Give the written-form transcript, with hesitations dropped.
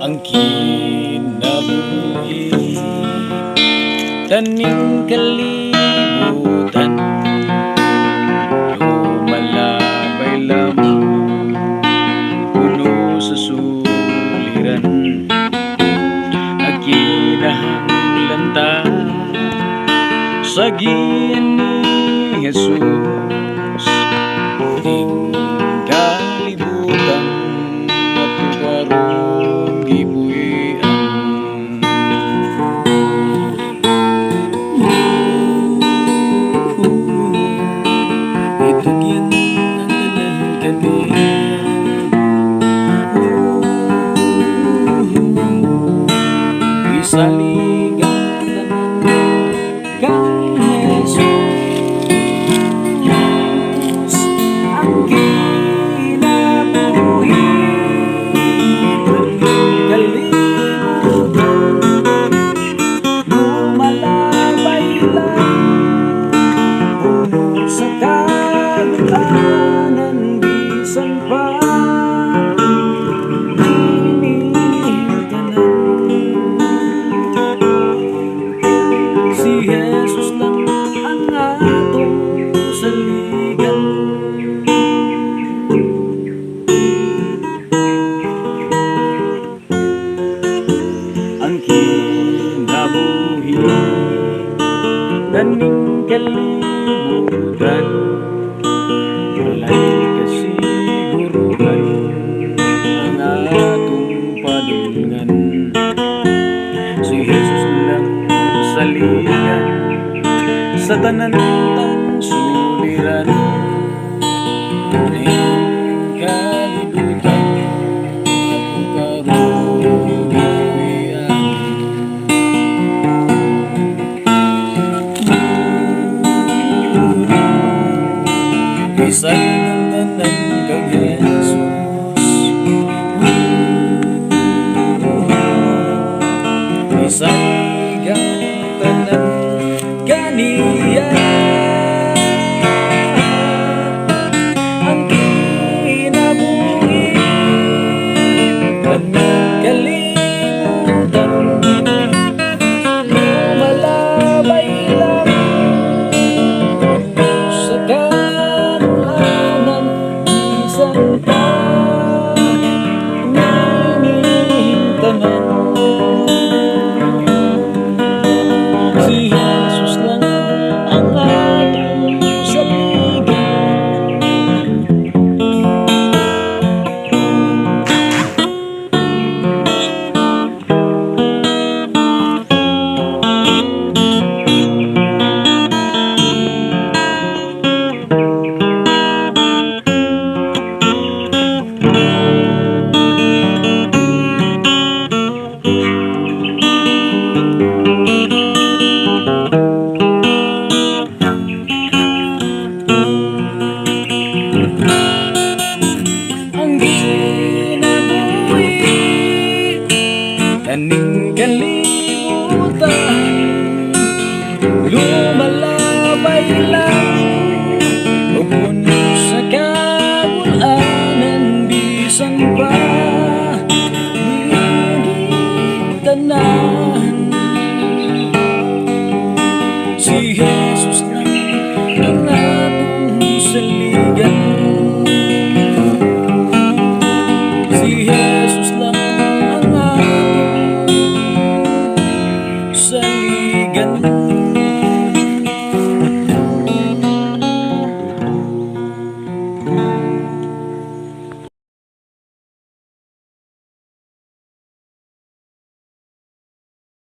ang kinabuhi, taning kalibutan, lumalabay lamang, puno sa suliran, nagkinahanglan sa giyan ni Jesus, ting kalibutan at karong gibuhian. Ito gyan ang tanan kaniya, isaligan kang Jesus, ang kinabuhi, kalibutan, lumalabay lang, puno sa kagutaanan, bisan pa Niining tanan. Si Jesus lang ang atong saligan, ang kinabuhi, taning kalibutan, walay kasiguruhan ang atong padulngan. Si Jesus lang saligan sa tanan tang suliran, taning kalibutan at karong gibuhian. Bisan ang tanan kang Jesus, bisan ang tanan kaniya, ang kinabuhi, taning kalibutan, lumalabay lang, sa kagulaanan, bisan pa Niining tanan. Si Jesus lang ang atong saligan, ang kinabuhi, taning kalibutan, lumalabay lang, puno sa kagulaanan, bisan pa Niining tanan. Si Jesus lang ang